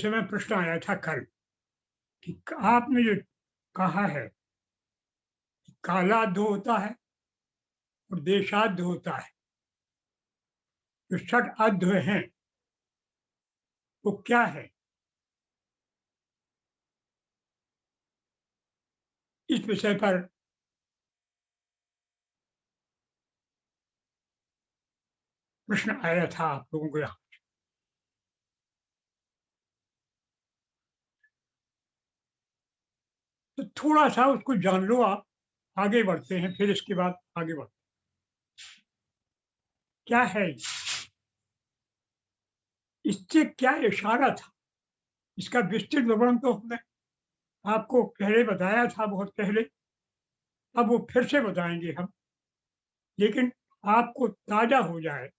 समय प्रश्न आया था कल कि आपने जो कहा है कि कालाध्य होता है और देशाध्य होता है, जो षट अध्य हैं वो क्या है? इस विषय पर प्रश्न आया था आप लोगों को यहाँ। तो थोड़ा सा उसको जान लो आप, आगे बढ़ते हैं, फिर इसके बाद आगे बढ़ते हैं। क्या है ये? इससे क्या इशारा था? इसका विस्तृत विवरण तो हमने आपको पहले बताया था, बहुत पहले। अब वो फिर से बताएंगे हम, लेकिन आपको ताजा हो जाए,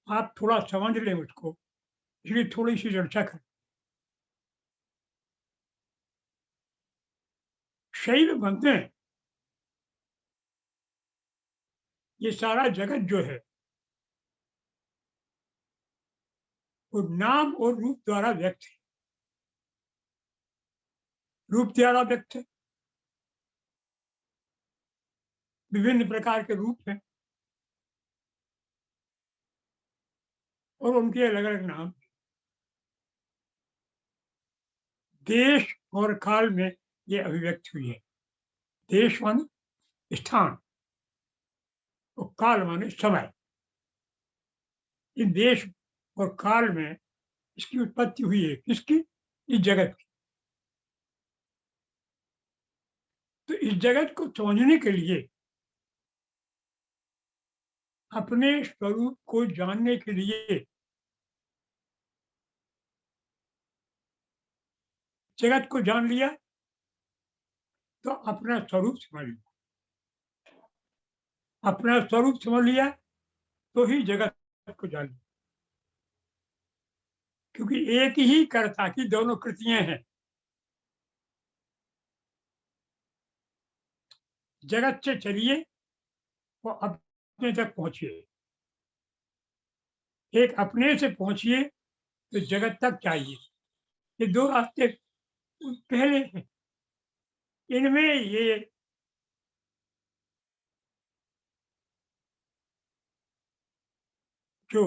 आप थोड़ा समझ लें उसको, इसलिए थोड़ी सी चर्चा करें। शैव बनते हैं, ये सारा जगत जो है वो नाम और रूप द्वारा व्यक्त है। रूप द्वारा व्यक्त है, विभिन्न प्रकार के रूप हैं और उनके अलग अलग नाम। देश और काल में ये अभिव्यक्त हुई है। देश माने स्थान और काल माने समय। इन देश और काल में इसकी उत्पत्ति हुई है। किसकी? इस जगत की। तो इस जगत को समझने के लिए, अपने स्वरूप को जानने के लिए, जगत को जान लिया तो अपना स्वरूप समझ लिया। अपना स्वरूप समझ लिया तो ही जगत को जान लिया। क्योंकि एक ही कर्ता की दोनों कृतियां हैं। जगत से चलिए वो अपने तक पहुंचिए, एक अपने से पहुंचिए तो जगत तक चाहिए। ये दो रास्ते पहले हैं। इनमें ये जो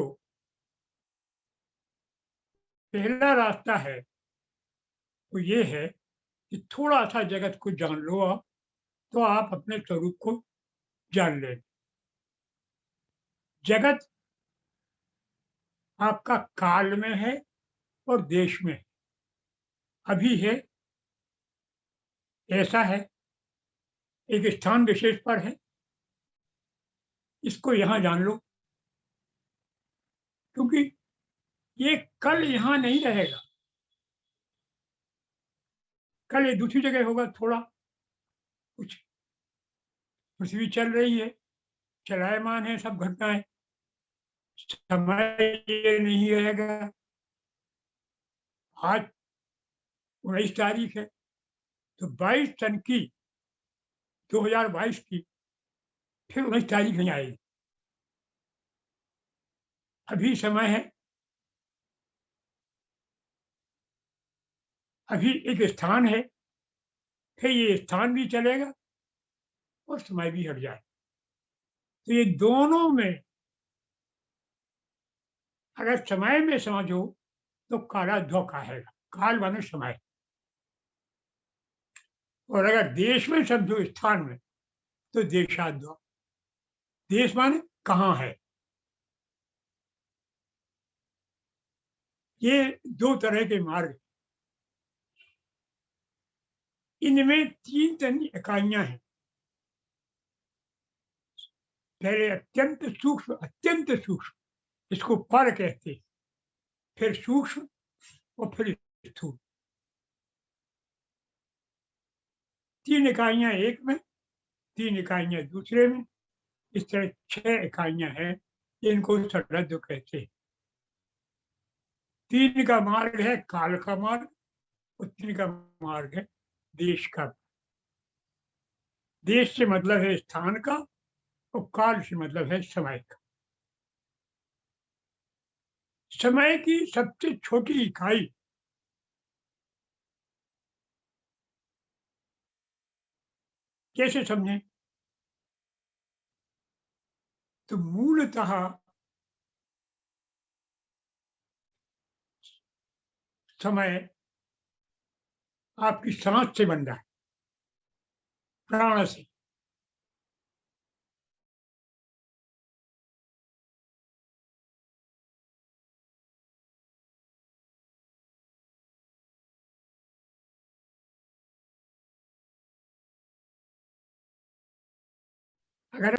पहला रास्ता है वो ये है कि थोड़ा सा जगत को जान लो आप, तो आप अपने स्वरूप को जान लें। जगत आपका काल में है और देश में है। अभी है, ऐसा है, एक स्थान विशेष पर है, इसको यहाँ जान लो। क्योंकि ये कल यहाँ नहीं रहेगा, कल ये दूसरी जगह होगा। थोड़ा कुछ पृथ्वी चल रही है, चलायमान है सब घटनाएं, समय ये नहीं रहेगा। आज 19 तारीख है, तो 22 सन की, 2022 की फिर 19 तारीख नहीं आएगी। अभी समय है, अभी एक स्थान है, फिर ये स्थान भी चलेगा और समय भी हट जाए। तो ये दोनों में अगर समय में समझो तो काला धोखा है। काल माने समय। और अगर देश में समझो, स्थान में, तो देशाध्या। देश माने कहाँ है। ये दो तरह के मार्ग, इनमें 3 इकाइयां हैं। पहले अत्यंत सूक्ष्म, अत्यंत सूक्ष्म, इसको पर कहते हैं, फिर सूक्ष्म और फिर स्थूल। 3 इकाइयां एक में, 3 इकाइयां दूसरे में, इस तरह 6 इकाइयां हैं। इनको षड्रज्ञ कहते हैं। 3 का मार्ग है काल का मार्ग और 3 का मार्ग है देश का। देश से मतलब है स्थान का और काल से मतलब है समय का। समय की सबसे छोटी इकाई कैसे समझें? तो मूलतः समय आपकी सांस से बन रहा है, प्राण से। अगर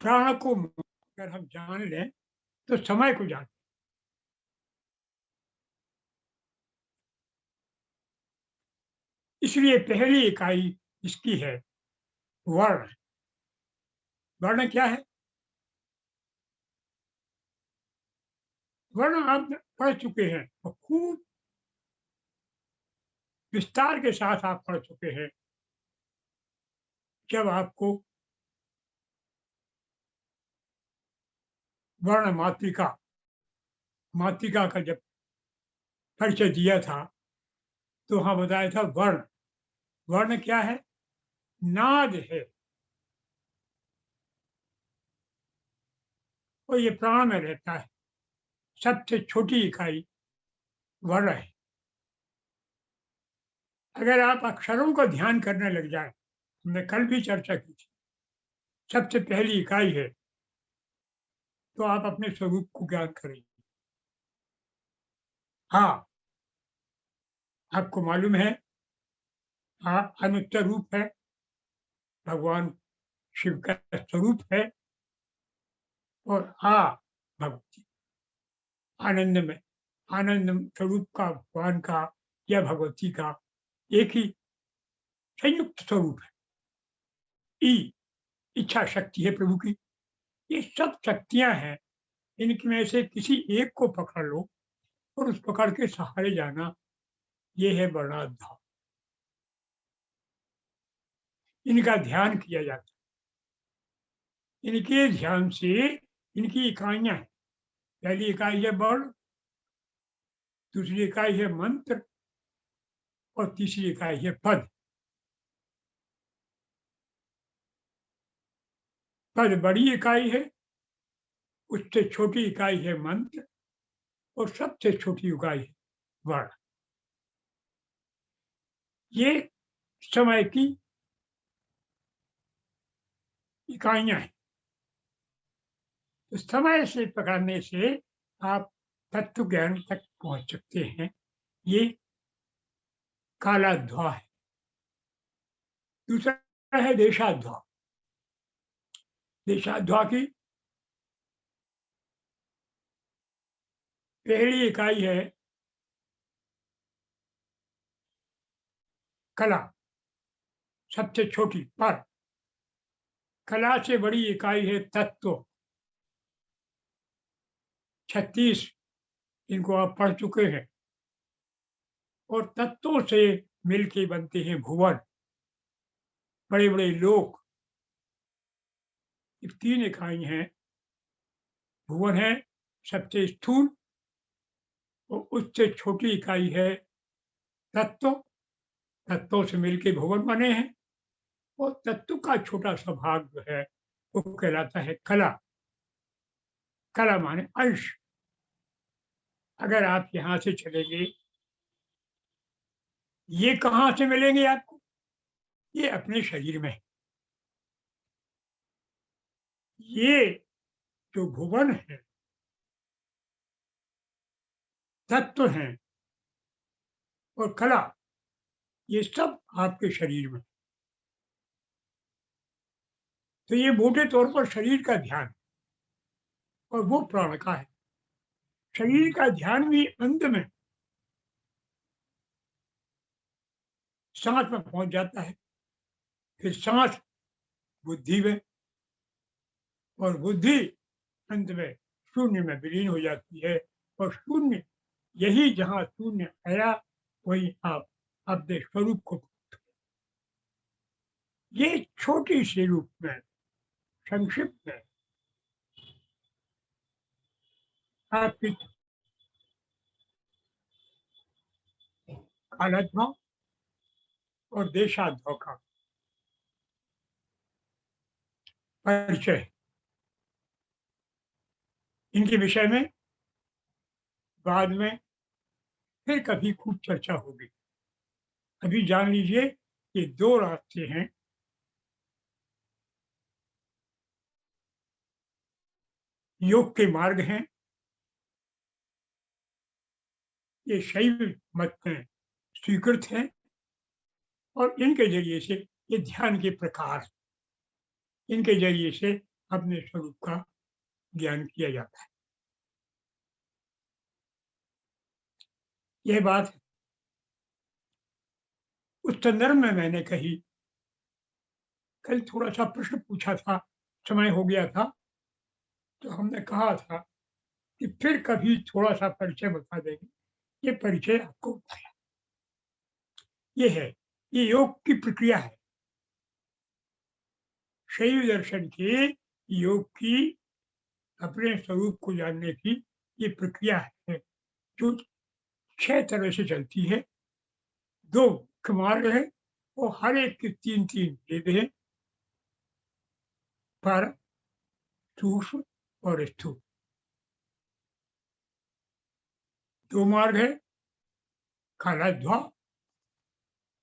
प्राण को अगर हम जान लें, तो समय को जान। इसलिए पहली इकाई इसकी है वर्ण। वर्ण क्या है? वर्ण आप पढ़ चुके हैं और खूब विस्तार के साथ आप पढ़ चुके हैं। जब आपको वर्ण मातृका मातृका का जब परिचय दिया था, तो वहाँ बताया था वर्ण। वर्ण क्या है? नाद है, और ये प्राण में रहता है। सबसे छोटी इकाई वर्ण है। अगर आप अक्षरों का ध्यान करने लग जाए, हमने कल भी चर्चा की थी, सबसे पहली इकाई है, तो आप अपने स्वरूप को ज्ञात करेंगे। हाँ, आपको मालूम है, हाँ अनुत्तर रूप है, भगवान शिव का स्वरूप है, और भगवती आनंद में, आनंद स्वरूप का भगवान का या भगवती का एक ही संयुक्त स्वरूप है। ई इच्छा शक्ति है प्रभु की। ये सब शक्तियां हैं, इनमें से किसी एक को पकड़ लो और उस पकड़ के सहारे जाना, ये है वर्णाध्याय। इनका ध्यान किया जाता है। इनके ध्यान से इनकी इकाइयां हैं। पहली इकाई है वर्ण, दूसरी इकाई है मंत्र, और तीसरी इकाई है पद। पद बड़ी इकाई है, उससे छोटी इकाई है मंत्र, और सबसे छोटी इकाई है वर्ण। ये समय की इकाइयां हैं। तो समय से पकड़ने से आप तत्व ज्ञान तक पहुंच सकते हैं। ये कालाध्वा है। दूसरा है देशाध्वा। देशाध्वा की पहली इकाई है कला, सबसे छोटी पर। कला से बड़ी इकाई है तत्व, 36, इनको आप पढ़ चुके हैं। और तत्वों से मिलके बनते हैं भुवन, बड़े बड़े लोक। ये तीन इकाई हैं। भुवन है सबसे स्थूल, और उससे छोटी इकाई है तत्व। तत्वों से मिलके भुवन बने हैं, और तत्व का छोटा सा भाग जो है वो कहलाता है कला। कला माने अंश। अगर आप यहाँ से चलेंगे, ये कहाँ से मिलेंगे आपको? ये अपने शरीर में। ये जो भुवन है, तत्व हैं और कला, ये सब आपके शरीर में। तो ये मोटे तौर पर शरीर का ध्यान, और वो प्राण का है। शरीर का ध्यान भी अंत में सांस में पहुंच जाता है। फिर सांस बुद्धि में, और बुद्धि अंत में शून्य में विलीन हो जाती है। और शून्य, यही जहाँ शून्य आया, वही आप अपने स्वरूप को। ये छोटी सी रूप में, संक्षिप्त में आपकी कालात्मा और देशाध्व का परिचय, इनके विषय में बाद में फिर कभी खूब चर्चा होगी। अभी जान लीजिए ये दो रास्ते हैं, योग के मार्ग हैं। ये शैव मत में स्वीकृत हैं और इनके जरिए से ये ध्यान के प्रकार, इनके जरिए से अपने स्वरूप का ज्ञान किया जाता है। यह बात उस संदर्भ में मैंने कही, कल थोड़ा सा प्रश्न पूछा था, समय हो गया था, तो हमने कहा था कि फिर कभी थोड़ा सा परिचय बता देंगे। ये परिचय आपको बताया, ये है, ये योग की प्रक्रिया है। शैव दर्शन के योग की अपने स्वरूप को जानने की ये प्रक्रिया है, जो 6 तरह से चलती है। 2 मुख्य मार्ग है और हर एक के 3-3 भेद हैं, पर, सूक्ष्म और स्थूल। 2 मार्ग है, कालाध्वा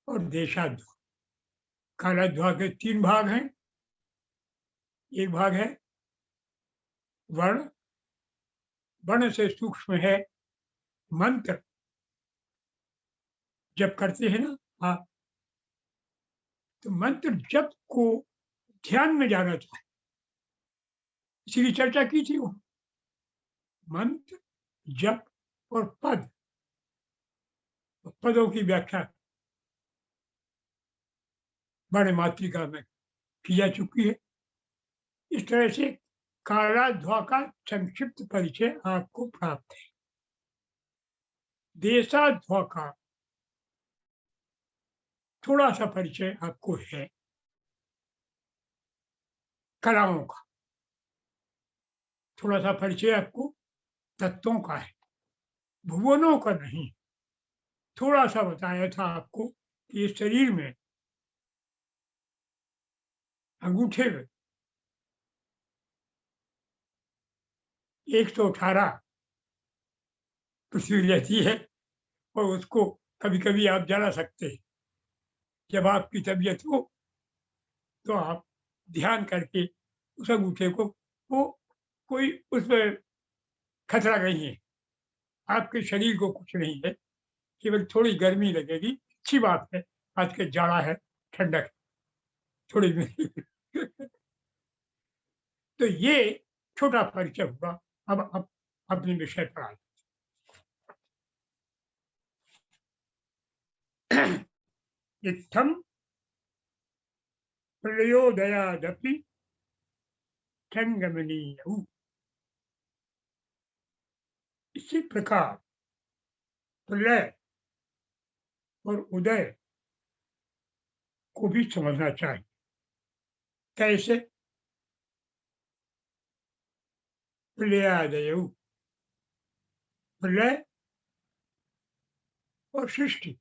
और देशाध्वा। कालाध्वा के 3 भाग हैं। एक भाग है वर्ण, वर्ण से सूक्ष्म है मंत्र, जप करते हैं ना आप, तो मंत्र जप को ध्यान में जाना चाहिए, इसीलिए चर्चा की थी वो। मंत्र, जप और पद, पदों की व्याख्या बड़े मातृका में की जा चुकी है। इस तरह से कालाध्वा का संक्षिप्त परिचय आपको प्राप्त है। देशाध्वा का थोड़ा सा परिचय आपको है, कलाओं का थोड़ा सा परिचय आपको तत्वों का है, भुवनों का नहीं। थोड़ा सा बताया था आपको कि इस शरीर में अंगूठे में 118 पृथ्वी रहती है और उसको कभी-कभी आप जला सकते हैं। जब आपकी तबीयत हो, तो आप ध्यान करके उस अंगूठे को, वो कोई उसमें खतरा नहीं है, आपके शरीर को कुछ नहीं है, केवल थोड़ी गर्मी लगेगी। अच्छी बात है, आज के जाड़ा है, ठंडक है, थोड़ी भी तो ये छोटा परिचय हुआ। अब अपने विषय पर आए। इत्थम प्रलयोदयादपि संगमनीयौ। इसी प्रकार प्रलय और उदय को भी समझना चाहिए। कैसे? प्रलयादयौ, प्रलय और सृष्टि,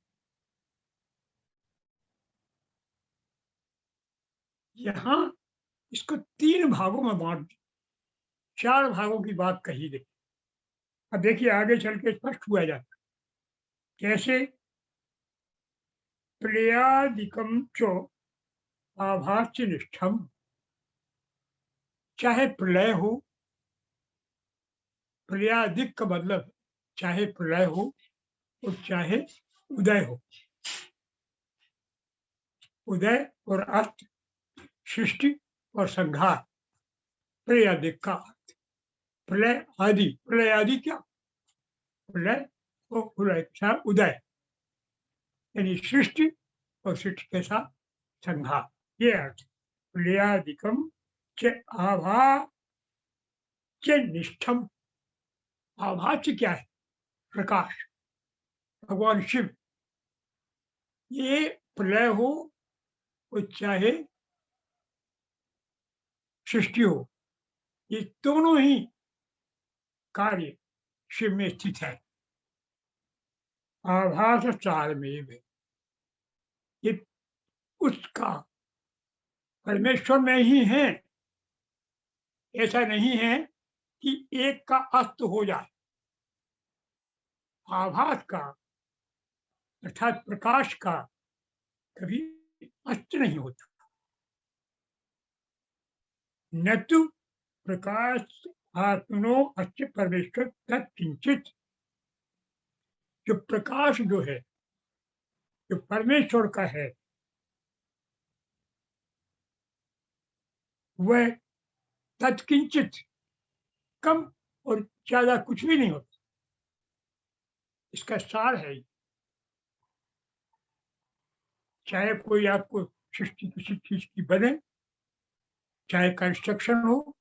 यहाँ इसको 3 भागों में बांट दिया, 4 भागों की बात कही गई। अब देखिए आगे चल के स्पष्ट हुआ जाता है। कैसे? प्रलयादिकम च आभास्य निष्ठम, चाहे प्रलय हो, प्रलयादिक का मतलब चाहे प्रलय हो और चाहे उदय हो। उदय और अस्त, सृष्टि और संहार, प्रलयादिक का अर्थ। प्रलय आदि, प्रलय आदि क्या? प्रलय और प्रलय के साथ उदय, यानी सृष्टि और सृष्टि के साथ संहार, ये अर्थ। प्रलयादिकम च आभा च निष्ठम। आभास्य क्या है? प्रकाश, भगवान शिव। ये प्रलय हो और चाहे सृष्टि हो, ये दोनों ही कार्य शिव में स्थित है। आभास चार में ये उसका परमेश्वर में ही है। ऐसा नहीं है कि एक का अस्त हो जाए। आभास का अर्थात प्रकाश का कभी अस्त नहीं होता। न तो प्रकाश आत्मनो अस्य परमेश्वर तत्किंचित। जो प्रकाश जो है, जो परमेश्वर का है, वह तत्किंचित कम और ज्यादा कुछ भी नहीं होता। इसका सार है ये। चाहे कोई आपको सृष्टि किसी चीज की बने, चाहे कंस्ट्रक्शन हो,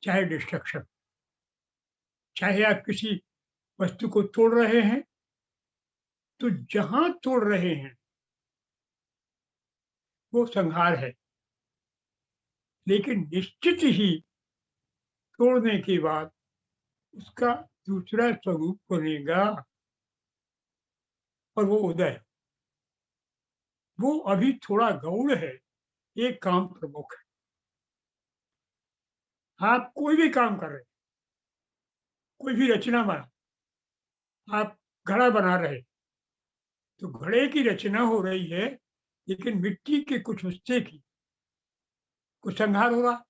चाहे डिस्ट्रक्शन, चाहे आप किसी वस्तु को तोड़ रहे हैं, तो जहां तोड़ रहे हैं वो संहार है, लेकिन निश्चित ही तोड़ने के बाद उसका दूसरा स्वरूप बनेगा और वो उदय। वो अभी थोड़ा गौण है, एक काम प्रमुख है। आप कोई भी काम कर रहे हैं, कोई भी रचना बना, आप घड़ा बना रहे, तो घड़े की रचना हो रही है, लेकिन मिट्टी के कुछ हिस्से की कुछ संहार हो रहा।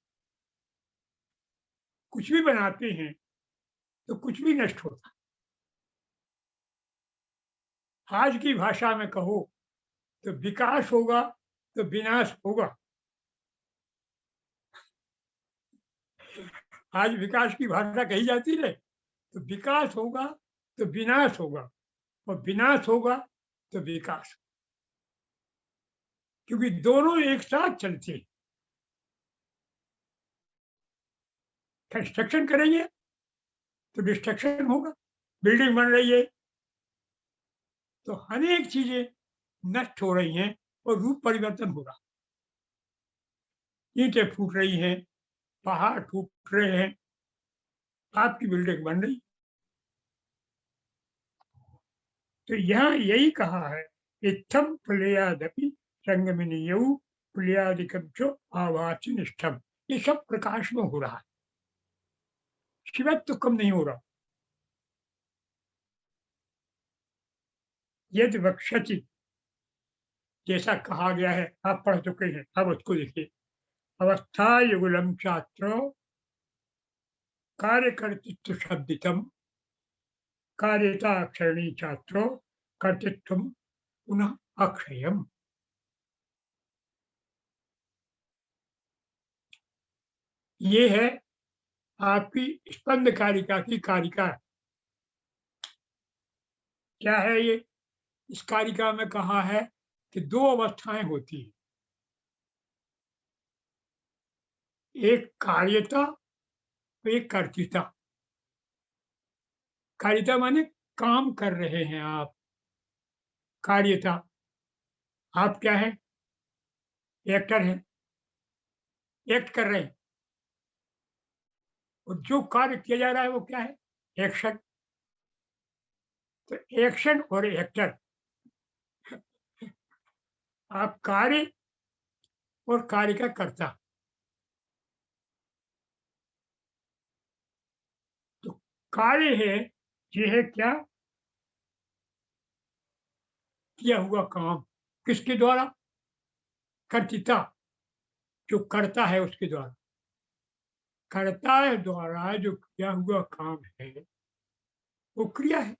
कुछ भी बनाते हैं तो कुछ भी नष्ट होता। आज की भाषा में कहो तो विकास होगा तो विनाश होगा। आज विकास की भाषा कही जाती है, तो विकास होगा तो विनाश होगा, और विनाश होगा तो विकास, क्योंकि दोनों एक साथ चलते हैं। कंस्ट्रक्शन करेंगे तो डिस्ट्रक्शन होगा। बिल्डिंग बन रही है तो अनेक चीजें नष्ट हो रही हैं और रूप परिवर्तन हो रहा। ईंटें फूट रही हैं, पहाड़ टूट रहे हैं, आपकी बिल्डिंग बन रही। तो यहाँ यही कहा है, इत्थम प्रलयादपि संगमिनियौ प्रलयादिकम चो आवाचि निष्ठम। ये सब प्रकाश में हो रहा है, शिवत्व कम नहीं हो रहा। यदि वक्षति, जैसा कहा गया है, आप पढ़ चुके हैं, अब उसको देखिए। अवस्था युगलम छात्र कार्यकर्तृत्व शब्दितम कार्यता अक्षरणी छात्रो कर्तृत्व पुनः अक्षयम। ये है आपकी स्पंद कारिका की कारिका। क्या है ये? इस कारिका में कहा है कि दो अवस्थाएं होती हैं, एक कार्यता, एक कर्तृता। कार्यता माने काम कर रहे हैं आप। कार्यता, आप क्या है? एक्टर है, एक्ट कर रहे हैं। और जो कार्य किया जा रहा है वो क्या है? एक्शन। तो एक्शन और एक्टर, आप कार्य और कार्य का कर्ता। तो कार्य है, ये है क्या? किया हुआ काम। किसके द्वारा? कर्तृता, जो करता है उसके द्वारा। कर्ता द्वारा जो किया हुआ काम है वो क्रिया है।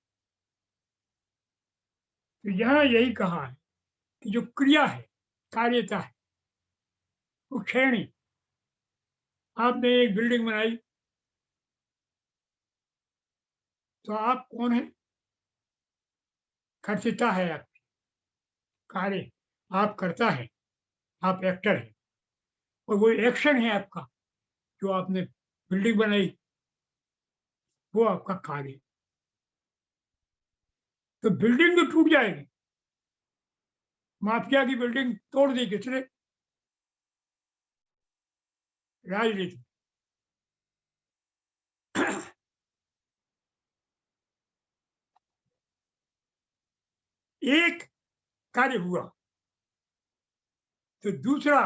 तो यहाँ यही कहा है कि जो क्रिया है, कार्यता है, वो क्षयणी। आपने एक बिल्डिंग बनाई, तो आप कौन है? कर्तृता है आपकी। कार्य आप करता है, आप एक्टर है, और वो एक्शन है आपका, जो आपने बिल्डिंग बनाई, वो आपका कार्य। तो बिल्डिंग तो टूट जाएगी। माफिया की बिल्डिंग तोड़ दी किसने? राजनीति। एक कार्य हुआ, तो दूसरा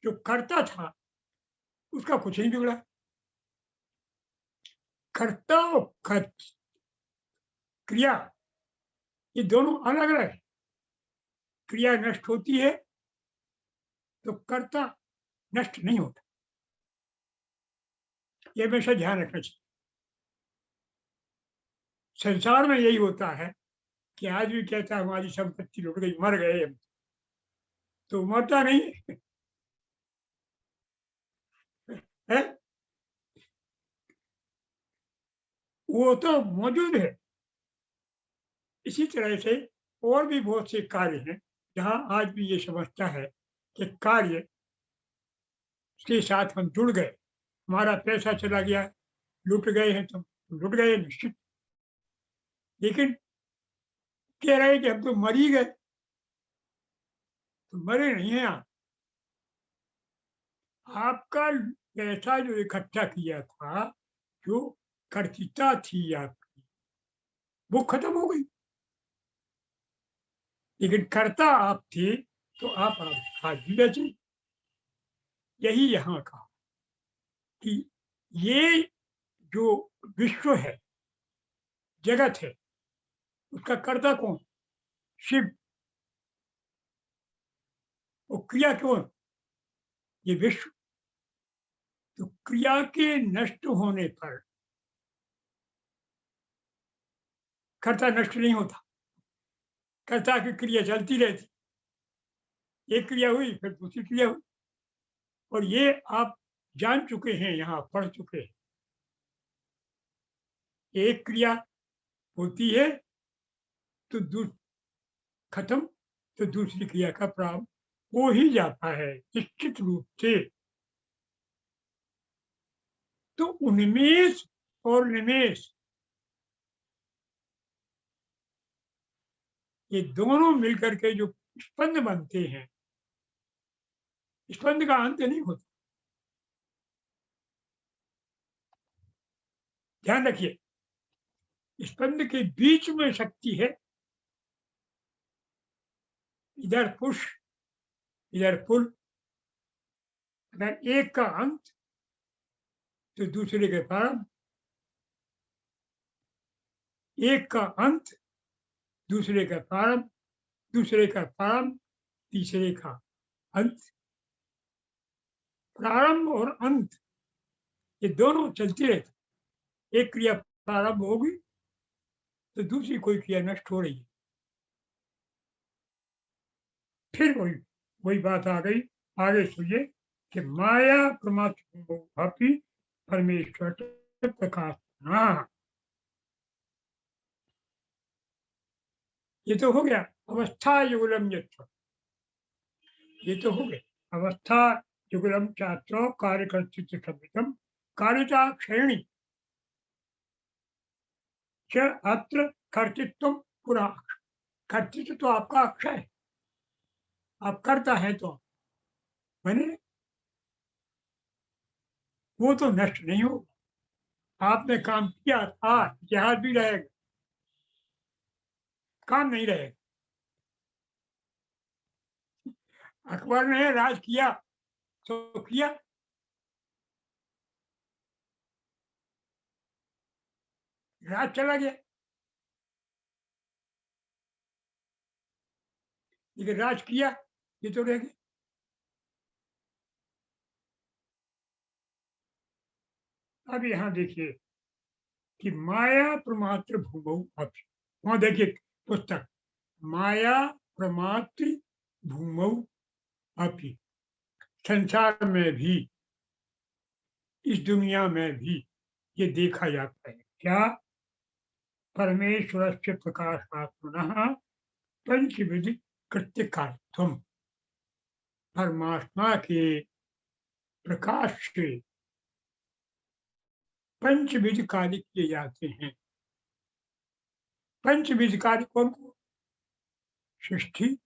जो कर्ता था उसका कुछ नहीं बिगड़ा। कर्ता और क्रिया ये दोनों अलग-अलग है। क्रिया नष्ट होती है तो कर्ता नष्ट नहीं होता। ये हमेशा ध्यान रखना चाहिए। संसार में यही होता है कि आदमी कहता है हमारी संपत्ति लुट गई, मर गए हम, तो मरता नहीं है, वो तो मौजूद है। इसी तरह से और भी बहुत से कार्य हैं, जहाँ आदमी ये समझता है कि कार्य के साथ हम जुड़ गए, हमारा पैसा चला गया, लुट गए हैं तो लुट गए निश्चित, लेकिन कह रहे हैं कि हम तो मर ही गए, तो मरे नहीं हैं आप। आपका पैसा जो इकट्ठा किया था, जो कर्तृत्व थी आपकी, वो खत्म हो गई। लेकिन कर्ता आप थे, तो आप आज भी बचे। यही यहाँ का कि ये जो विश्व है, जगत है, उसका कर्ता कौन? शिव। और क्रिया कौन? ये विश्व। तो क्रिया के नष्ट होने पर कर्ता नष्ट नहीं होता। कर्ता की क्रिया चलती रहती। एक क्रिया हुई, फिर दूसरी क्रिया हुई। और ये आप जान चुके हैं, यहाँ पढ़ चुके हैं। एक क्रिया होती है तो खत्म, तो दूसरी क्रिया का प्रारंभ हो ही जाता है निश्चित रूप से। तो उन्मेष और निमेष ये दोनों मिलकर के जो स्पंद बनते हैं, स्पंद का अंत नहीं होता। ध्यान रखिए, स्पंद के बीच में शक्ति है, इधर पुश, इधर पुल। अगर एक का अंत तो दूसरे के प्रारंभ, एक का अंत दूसरे का प्रारंभ, दूसरे का प्रारंभ तीसरे का अंत। प्रारंभ और अंत ये दोनों चलते रहते। एक क्रिया प्रारंभ होगी तो दूसरी कोई क्रिया नष्ट हो रही है। फिर वही वही बात आ गई। आगे सुनिए कि माया परमात्मा परमेश्वर प्रकाश। हाँ, ये तो हो गया अवस्था युगलम यत्र। ये तो हो गया अवस्था युगलम छात्र कार्यकर्तृत्व संहितम कार्यता श्रेणी च अत्र कर्तृत्व पुरा। कर्तृत्व तो आपका अक्षय है, आप करता है तो मैंने वो तो नष्ट नहीं हो। आपने काम किया था, इतिहास भी रहेगा, काम नहीं रहेगा। अकबर ने राज किया तो किया, राज चला गया, लेकिन राज किया ये तो रह गया। अब यहाँ देखिए कि माया प्रमात्र भूमौ अपि, वहां देखिए पुस्तक माया प्रमात्र भूमौ अपि, संसार में भी, इस दुनिया में भी ये देखा जाता है क्या? परमेश्वर से प्रकाशात्मनः पंचविध कृत्य कार्यत्वम, परमात्मा के प्रकाश से पंचविध कार्य किए जाते हैं। पंचविध कार्य कौन कौन? सृष्टि,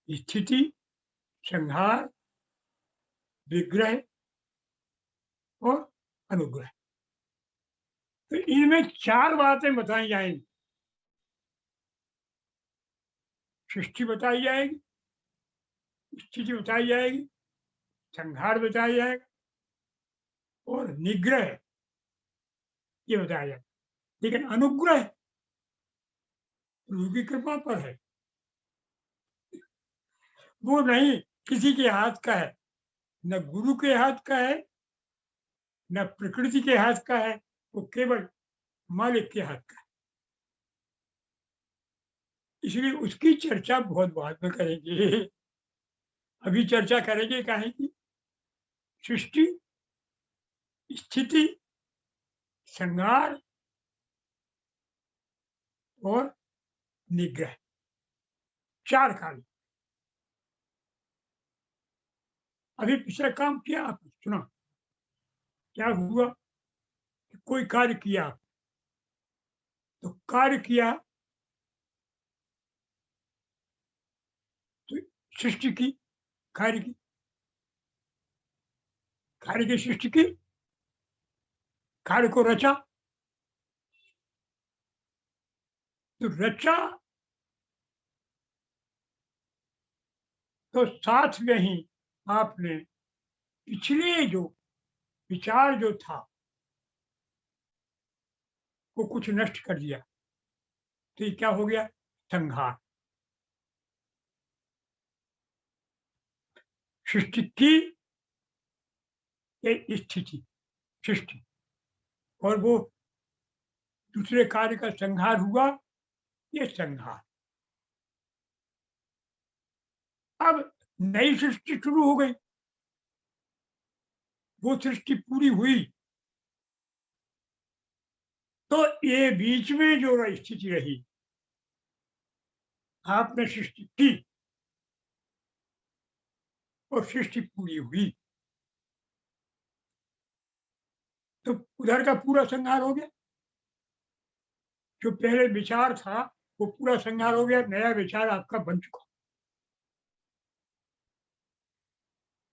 स्थिति, संहार, विग्रह और अनुग्रह। तो इनमें चार बातें बताई जाएंगी। सृष्टि बताई जाएगी, स्थिति बताई जाएगी, संहार बताया जाएगा और निग्रह ये बताया जाएगा। लेकिन अनुग्रह प्रभु की कृपा पर है, वो नहीं किसी के हाथ का है, न गुरु के हाथ का है, न प्रकृति के हाथ का है, वो केवल मालिक के हाथ का है। इसलिए उसकी चर्चा बहुत बाद में करेंगे। अभी चर्चा करेंगे काहे की सृष्टि, स्थिति, संहार और निग्रह, 4 कार्य। अभी पिछला काम किया आपने, सुना क्या हुआ कि कोई कार्य किया, तो कार्य किया तो सृष्टि की, कार्य की, कार्य की सृष्टि की, कार्य को रचा, तो रचा तो साथ में ही आपने पिछले जो विचार जो था वो कुछ नष्ट कर दिया, तो ये क्या हो गया? संहार। सृष्टि की ये स्थिति, सृष्टि, और वो दूसरे कार्य का संहार हुआ, ये संहार। अब नई सृष्टि शुरू हो गई, वो सृष्टि पूरी हुई, तो ये बीच में जो स्थिति रही, आपने सृष्टि की और सृष्टि पूरी हुई, तो उधर का पूरा संहार हो गया। जो पहले विचार था वो पूरा संहार हो गया, नया विचार आपका बन चुका।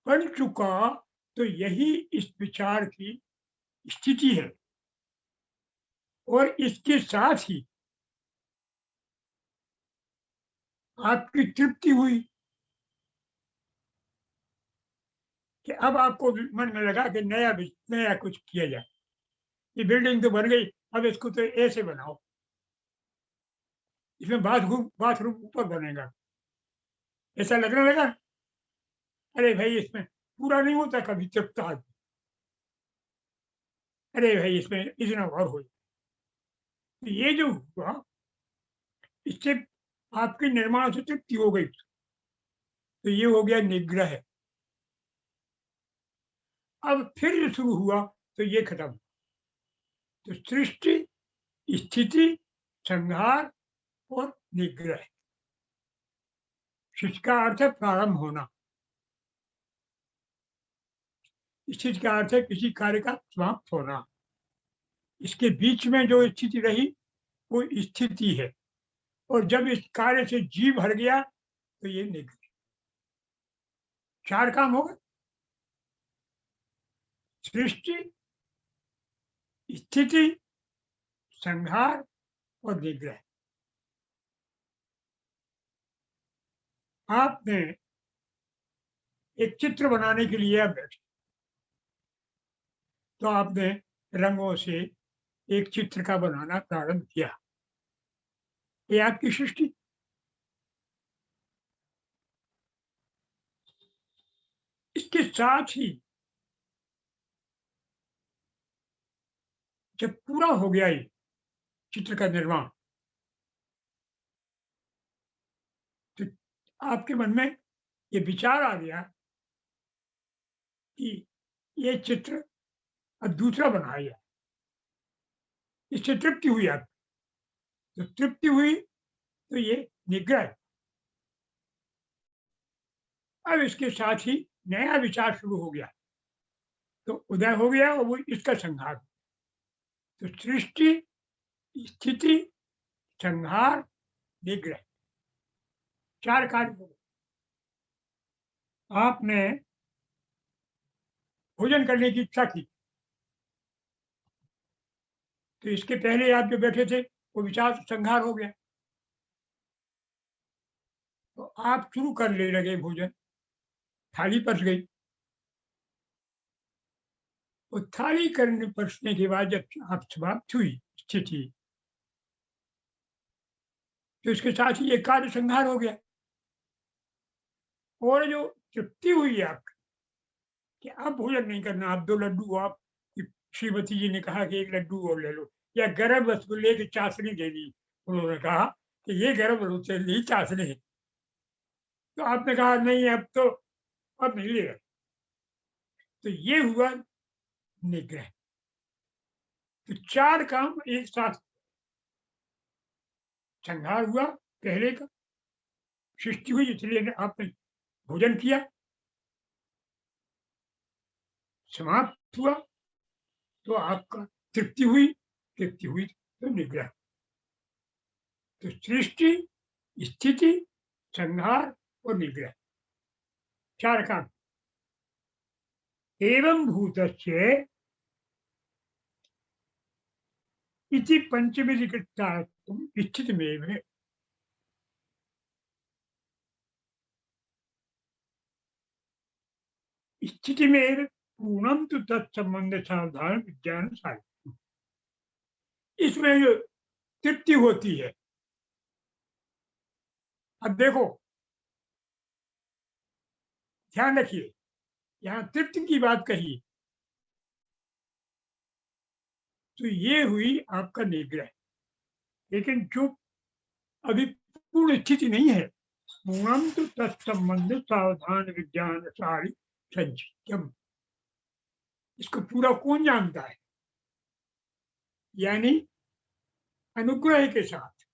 बन चुका तो यही इस विचार की स्थिति है, और इसके साथ ही आपकी तृप्ति हुई कि अब आपको मन में लगा कि नया कुछ किया जाए। ये बिल्डिंग तो बन गई, अब इसको तो ऐसे बनाओ, इसमें बाथरूम बाथरूम ऊपर बनेगा, ऐसा लगने लगा। अरे भाई इसमें पूरा नहीं होता कभी तृप्त आदमी, अरे भाई इसमें इतना और हो जाए। तो ये जो हुआ, इससे आपके निर्माण से तृप्ति हो गई, तो ये हो गया निग्रह। अब फिर शुरू हुआ तो ये खत्म। तो सृष्टि, स्थिति, संहार और निग्रह। सृष्टि का अर्थ है प्रारंभ होना, स्थिति का अर्थ है किसी कार्य का समाप्त होना, इसके बीच में जो स्थिति रही वो स्थिति है, और जब इस कार्य से जीव भर गया तो ये निग्रह। 4 काम हो गए, सृष्टि, स्थिति, संहार और निग्रह। आपने एक चित्र बनाने के लिए आप बैठे, तो आपने रंगों से एक चित्र का बनाना प्रारंभ किया, ये आपकी सृष्टि। इसके साथ ही जब पूरा हो गया ये चित्र का निर्माण, तो आपके मन में ये विचार आ गया कि ये चित्र अब दूसरा बनाया जाए, इससे तृप्ति हुई आपको। जब तृप्ति हुई तो ये निग्रह। अब इसके साथ ही नया विचार शुरू हो गया, तो उदय हो गया और वो इसका संहार। तो सृष्टि, स्थिति, संहार, निग्रह, 4 कार्य हो गए। आपने भोजन करने की इच्छा की, तो इसके पहले आप जो बैठे थे वो विचार संहार हो गया। तो आप शुरू कर ले लगे भोजन, थाली पस गई। वो थाली करने पसने के बाद जब आप समाप्त हुई स्थिति, तो इसके साथ ही एक कार्य संहार हो गया। और जो तृप्ति हुई आपकी कि अब भोजन नहीं करना, आप 2 लड्डू आप श्रीमती जी ने कहा कि 1 लड्डू और ले लो, या गर्म रसगुल्ले की चाशनी दे दी। उन्होंने कहा कि ये गर्म रसगुल्ले की चाशनी है। तो आपने कहा नहीं अब नहीं लेगा। तो ये हुआ निग्रह। तो 4 काम एक साथ, संहार हुआ पहले का, सृष्टि हुई इसलिए आपने भोजन किया, समाप्त हुआ तो आपका तृप्ति हुई तो निग्रह। तो सृष्टि, स्थिति, संहार और निग्रह, 4 काम। एवं भूतस्य इति पंचविधिकृतार्थम स्थितिमेव। स्थितिमेव पूर्णम तो तत्संबंध सावधान विज्ञान साहित्य। इसमें जो तृप्ति होती है, अब देखो ध्यान रखिए, यहाँ तृप्ति की बात कही तो ये हुई आपका निग्रह। लेकिन जो अभी पूर्ण स्थिति नहीं है, पूर्णम तो तत्संबंध सावधान विज्ञान सारी संचितम, इसको पूरा कौन जानता है? यानी अनुग्रह के साथ।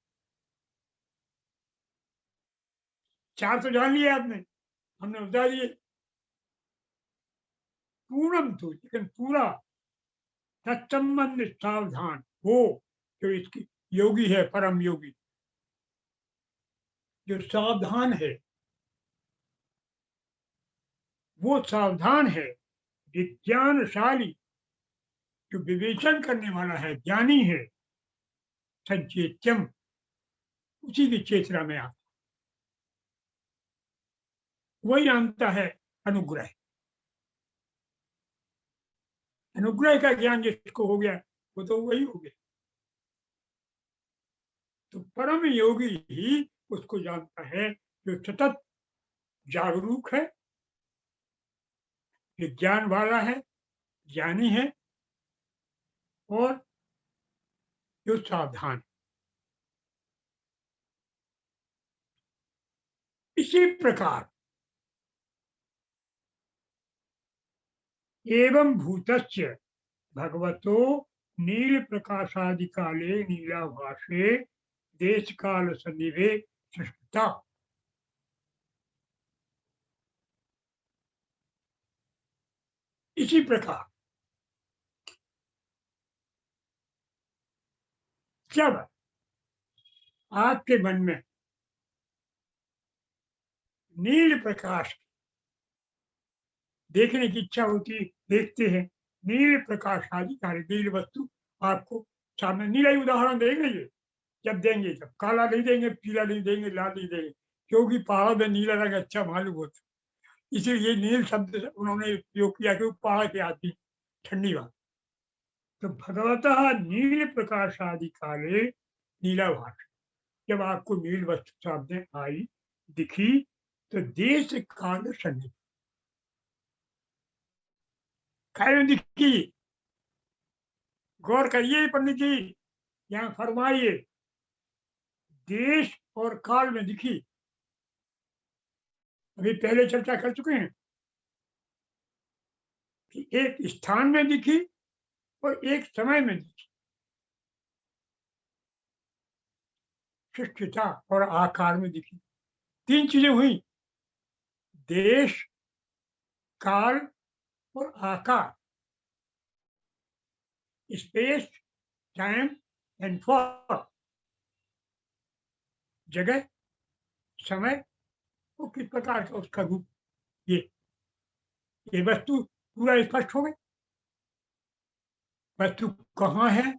4 तो जान लिए आपने, हमने बता दिए। पूर्णम तो, लेकिन पूरा तत्संबंध सावधान, वो जो इसकी योगी है, परम योगी जो सावधान है, वो सावधान है, विज्ञानशाली जो विवेचन करने वाला है, ज्ञानी है, संचेत्यम, उसी की चेतना में आता, वही जानता है अनुग्रह। अनुग्रह का ज्ञान जिसको हो गया वो तो वही हो गया। तो परम योगी ही उसको जानता है जो सतत जागरूक है, विज्ञान वाला है, ज्ञानी है और जो सावधान। इसी प्रकार एवं भूतस्य भगवतो नील प्रकाशादि काले नीलाभाषे देश काल सन्निभे सृष्टा। इसी प्रकार जब आपके मन में नील प्रकाश देखने की इच्छा होती है, देखते हैं नील प्रकाश आदि कार्य, नील वस्तु आपको सामने, नीला ही उदाहरण देंगे ये, जब देंगे तब काला नहीं देंगे, पीला नहीं देंगे, लाल नहीं देंगे, क्योंकि पहाड़ों में नीला रंग अच्छा मालूम होता, इसीलिए नील शब्द उन्होंने उपयोग किया कि पहाड़ के आदमी ठंडी बात। तो भगवतः नील प्रकाश आदि काले नीलाभाष, जब आपको नील वस्तु सामने आई, दिखी, तो देश काल सन्निधि, काल दिखी, गौर करिए पंडित जी, यहाँ फरमाइए, देश और काल में दिखी। अभी पहले चर्चा कर चुके हैं कि एक स्थान में दिखी और एक समय में दिखी, सृष्टिता और आकार में दिखी। 3 चीजें हुई, देश, काल और आकार, स्पेस, टाइम एंड फॉर, जगह, समय और किस प्रकार का उसका रूप। ये वस्तु पूरा स्पष्ट हो गई, वस्तु कहाँ है,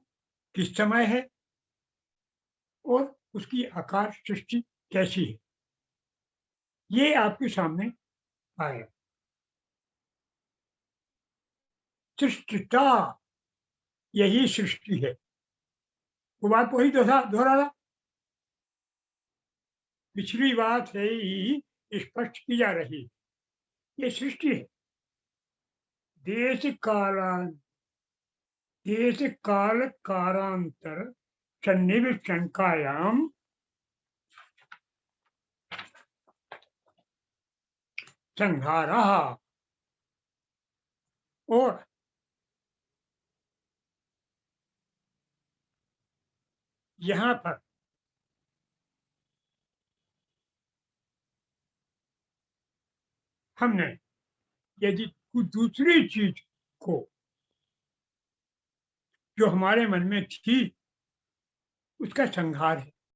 किस समय है और उसकी आकार सृष्टि कैसी है। ये आपके सामने आए। सृष्टिता, यही सृष्टि है। वो बात वही दोहरा रहा, पिछली बात है ही स्पष्ट की जा रही। ये सृष्टि है। देश कालान देश काल कालांतर सन्निविष्टंकायाम संहारः। और यहाँ पर हमने यदि कुछ दूसरी चीज को जो हमारे मन में थी उसका संहार है।